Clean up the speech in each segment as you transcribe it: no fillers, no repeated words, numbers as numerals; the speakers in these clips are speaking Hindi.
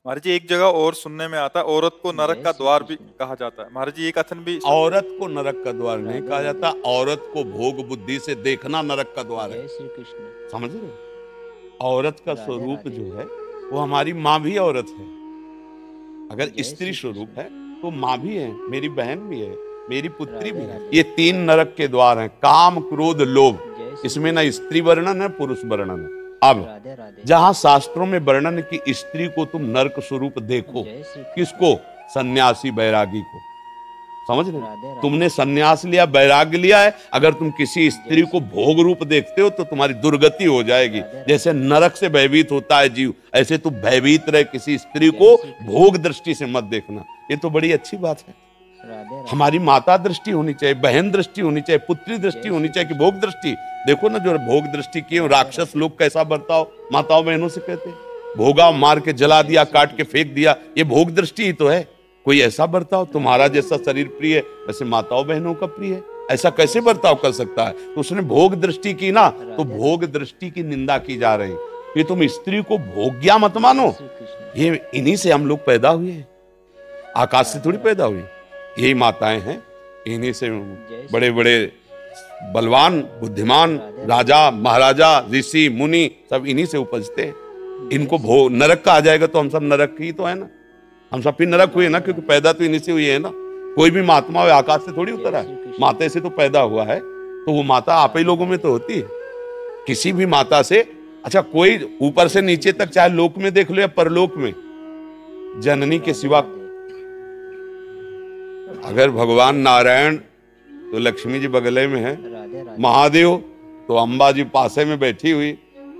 महाराज जी एक जगह और सुनने में आता है औरत को नरक जय का श्री द्वार भी कृष्ण। कहा जाता है। महाराज जी ये कथन भी औरत को नरक का द्वार नहीं राधे कहा राधे। जाता, औरत को भोग बुद्धि से देखना नरक का द्वार है। जय श्री कृष्ण। समझ रहे हो? औरत का राधे स्वरूप राधे। जो है वो हमारी माँ भी औरत है। अगर जय स्त्री श्री स्वरूप कृष्ण। है तो माँ भी है, मेरी बहन भी है, मेरी पुत्री भी राधे है। राधे। ये तीन नरक के द्वार हैं, काम क्रोध लोभ। जय श्री इसमें ना स्त्री वर्णन है पुरुष वर्णन है। अब राधे राधे। जहां शास्त्रों में वर्णन की स्त्री को तुम नरक स्वरूप देखो, जय श्री कृष्ण। किसको? सन्यासी बैरागी को। समझ रहे? राधे राधे। तुमने सन्यास लिया, वैराग्य लिया है, अगर तुम किसी स्त्री को भोग रूप देखते हो तो तुम्हारी दुर्गति हो जाएगी। जैसे नरक से भयभीत होता है जीव, ऐसे तू भयभीत रहे, किसी स्त्री को भोग दृष्टि से मत देखना। ये तो बड़ी अच्छी बात है। राधे राधे। हमारी माता दृष्टि होनी चाहिए, बहन दृष्टि होनी चाहिए, पुत्री दृष्टि होनी चाहिए कि भोग दृष्टि। देखो ना, जो भोग दृष्टि की राक्षस लोग कैसा बर्ताव माताओं बहनों से कहते हैं, भोगा मार के जला दिया, काट के फेंक दिया, ये भोग दृष्टि ही तो है। कोई ऐसा बर्ताव, तुम्हारा जैसा शरीर प्रिय है वैसे माताओं बहनों का प्रिय है, ऐसा कैसे बर्ताव कर सकता है? तो उसने भोग दृष्टि की ना, तो भोग दृष्टि की निंदा की जा रही। ये तुम स्त्री को भोग्या मत मानो, ये इन्हीं से हम लोग पैदा हुए हैं, आकाश से थोड़ी पैदा हुए। यही माताएं हैं, इन्हीं से बड़े बड़े बलवान बुद्धिमान राजा महाराजा ऋषि मुनि सब इन्हीं से उपजते हैं। इनको भोग नरक का आ जाएगा तो हम सब नरक ही तो है ना, हम सब भी नरक हुए ना, क्योंकि पैदा तो इन्हीं से हुई है ना। कोई भी महात्मा आकाश से थोड़ी उतरा है, माता से तो पैदा हुआ है, तो वो माता आप ही लोगों में तो होती है। किसी भी माता से, अच्छा कोई ऊपर से नीचे तक, चाहे लोक में देख लो या परलोक में, जननी के सिवा, अगर भगवान नारायण तो लक्ष्मी जी बगले में है, महादेव तो अंबा जी पासे में बैठी हुई,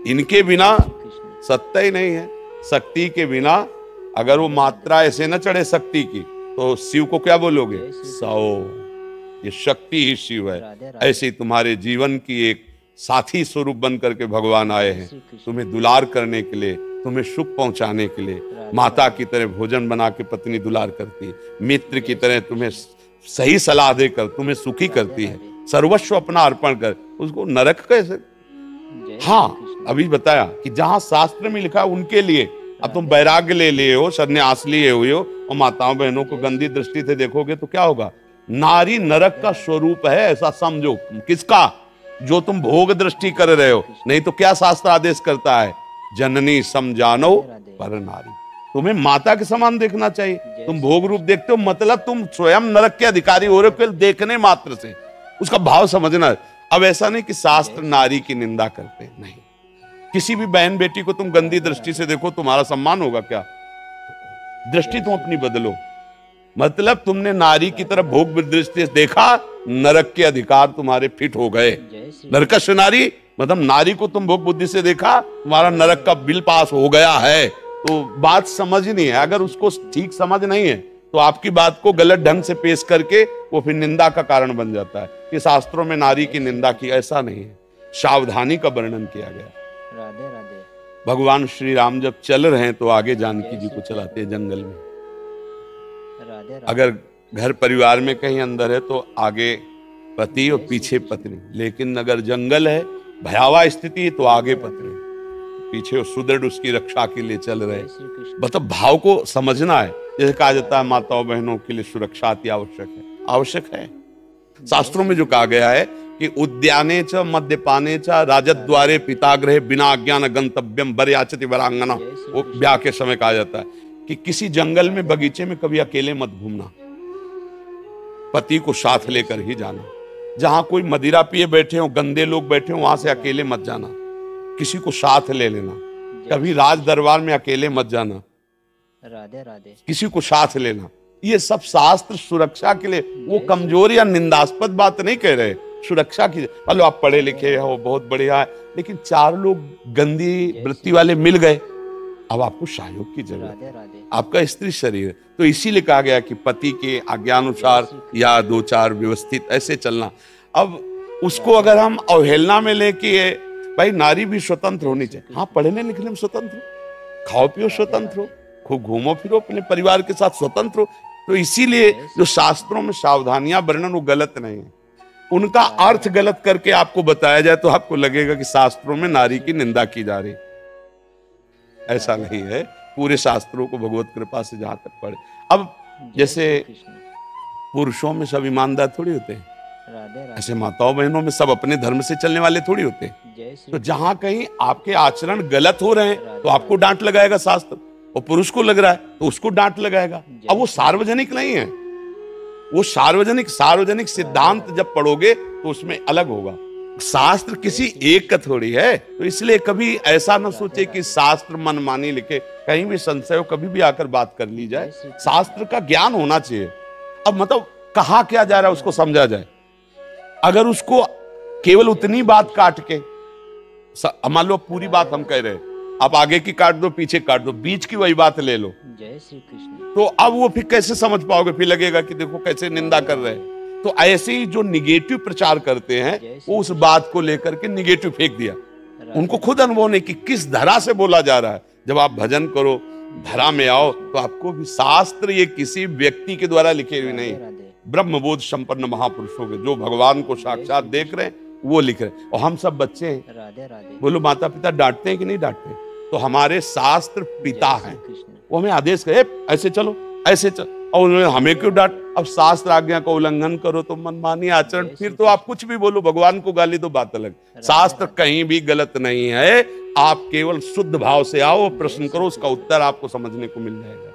इनके बिना सत्ता ही नहीं है। शक्ति के बिना अगर वो मात्रा ऐसे न चढ़े शक्ति की, तो शिव को क्या बोलोगे? सौ। ये शक्ति ही शिव है। ऐसे ही तुम्हारे जीवन की एक साथी स्वरूप बन करके भगवान आए हैं, तुम्हें दुलार करने के लिए, तुम्हें सुख पहुंचाने के लिए। माता की तरह भोजन बना के पत्नी दुलार करती है, मित्र की तरह तुम्हें सही सलाह देकर तुम्हें सुखी करती है, सर्वस्व अपना अर्पण कर। उसको नरक कैसे? हाँ, अभी बताया कि जहां शास्त्र में लिखा उनके लिए। अब तुम वैराग्य ले लिए हो, सन्यास लिए हुए हो, और माताओं बहनों को गंदी दृष्टि से देखोगे तो क्या होगा? नारी नरक का स्वरूप है, ऐसा समझो। किसका? जो तुम भोग दृष्टि कर रहे हो। नहीं तो क्या शास्त्र आदेश करता है? जननी समझानो पर नारी। तुम्हें माता के समान देखना चाहिए। तुम भोग रूप देखते हो, मतलब तुम स्वयं नरक के अधिकारी हो रहे हो केवल देखने मात्र से। उसका भाव समझना। अब ऐसा नहीं कि शास्त्र नारी की निंदा करते हैं, नहीं। किसी भी बहन बेटी को तुम गंदी दृष्टि से देखो, तुम्हारा सम्मान होगा क्या? दृष्टि तुम अपनी बदलो। मतलब तुमने नारी की तरफ भोग दृष्टि से देखा, नरक के अधिकार तुम्हारे फिट हो गए। नरकश नारी मतलब नारी को तुम भोग बुद्धि से देखा, तुम्हारा नरक का बिल पास हो गया है। तो बात समझनी है। अगर उसको ठीक समझ नहीं है तो आपकी बात को गलत ढंग से पेश करके वो फिर निंदा का कारण बन जाता है कि शास्त्रों में नारी की निंदा की। ऐसा नहीं है, सावधानी का वर्णन किया गया। राधे राधे। भगवान श्री राम जब चल रहे हैं तो आगे जानकी जी को चलाते हैं जंगल में। राधे राधे। अगर घर परिवार में कहीं अंदर है तो आगे पति और पीछे पत्नी, लेकिन अगर जंगल है, भयावह स्थिति है, तो आगे पत्नी, पीछे सुदृढ़ उसकी रक्षा के लिए चल रहे। मतलब भाव को समझना है। जैसे कहा जाता है माताओं बहनों के लिए सुरक्षा अति आवश्यक है, आवश्यक है। शास्त्रों में जो कहा गया है कि उद्याने च मद्यपाने च राजद्वारे पितागृहे बिना अज्ञान गंतव्यम वरयाचति वरांगना। वो ब्याह के समय कहा जाता है कि किसी जंगल में बगीचे में कभी अकेले मत घूमना, पति को साथ लेकर ही जाना। जहां कोई मदिरा पिए बैठे हो, गंदे लोग बैठे हो, वहां से अकेले मत जाना, किसी को साथ ले लेना। कभी राज दरबार में अकेले मत जाना, राधे राधे। किसी को साथ लेना। ये सब शास्त्र सुरक्षा के लिए, वो कमजोर या निंदास्पद बात नहीं कह रहे, सुरक्षा की। चलो आप पढ़े लिखे हो, बहुत बढ़िया है, लेकिन चार लोग गंदी वृत्ति वाले मिल गए, अब आपको सहयोग की जरूरत है। आपका स्त्री शरीर है, तो इसीलिए कहा गया कि पति के आज्ञानुसार या दो चार व्यवस्थित ऐसे चलना। अब उसको अगर हम अवहेलना में लेके, भाई नारी भी स्वतंत्र होनी चाहिए। हाँ, पढ़ने लिखने में स्वतंत्र हो, खाओ पियो स्वतंत्र हो, खूब घूमो फिरो अपने परिवार के साथ स्वतंत्र हो। तो इसीलिए जो शास्त्रों में सावधानियां वर्णन वो गलत नहीं है, उनका अर्थ गलत करके आपको बताया जाए तो आपको लगेगा कि शास्त्रों में नारी की निंदा की जा रही। ऐसा नहीं है। पूरे शास्त्रों को भगवत कृपा से जहां तक पढ़े। अब जय जैसे श्री कृष्ण। पुरुषों में सब ईमानदार थोड़ी होते हैं, राधे राधे। ऐसे माताओं बहनों में सब अपने धर्म से चलने वाले थोड़ी होते हैं। जय श्री तो जहां कहीं आपके आचरण गलत हो रहे हैं तो आपको डांट लगाएगा शास्त्र, और पुरुष को लग रहा है तो उसको डांट लगाएगा। अब वो सार्वजनिक नहीं है, वो सार्वजनिक सिद्धांत जब पढ़ोगे तो उसमें अलग होगा। शास्त्र किसी एक का थोड़ी है, तो इसलिए कभी ऐसा ना सोचे कि शास्त्र मनमानी लिखे, कहीं भी संशय हो कभी भी आकर बात कर ली जाए। शास्त्र का ज्ञान होना चाहिए। अब मतलब कहा क्या जा रहा है उसको समझा जाए। अगर उसको केवल उतनी बात काट के, मान लो पूरी बात हम कह रहे हैं, आप आगे की काट दो पीछे काट दो, बीच की वही बात ले लो, जय श्री कृष्ण। तो अब वो फिर कैसे समझ पाओगे? फिर लगेगा कि देखो कैसे निंदा कर रहे हैं। तो ऐसे ही जो निगेटिव प्रचार करते हैं वो उस बात को लेकर के निगेटिव फेंक दिया। उनको खुद अनुभव नहीं कि किस धरा से बोला जा रहा है। जब आप भजन करो, धरा में आओ, तो आपको भी शास्त्र ये किसी व्यक्ति के द्वारा लिखे हुए नहीं, ब्रह्मबोध संपन्न महापुरुषों के, जो भगवान को साक्षात देख रहे हैं वो लिख रहे हैं। और हम सब बच्चे हैं। राधे राधे। बोलो माता पिता डांटते हैं कि नहीं डांटते? तो हमारे शास्त्र पिता हैं, कृष्ण। वो हमें आदेश करे ऐसे चलो ऐसे चलो, और उन्होंने हमें क्यों डांट? अब शास्त्र आज्ञा का उल्लंघन करो तो मनमानी आचरण, फिर तो आप कुछ भी बोलो, भगवान को गाली दो, बात अलग। शास्त्र कहीं भी गलत नहीं है। आप केवल शुद्ध भाव से आओ, प्रश्न करो, उसका उत्तर आपको समझने को मिल जाएगा।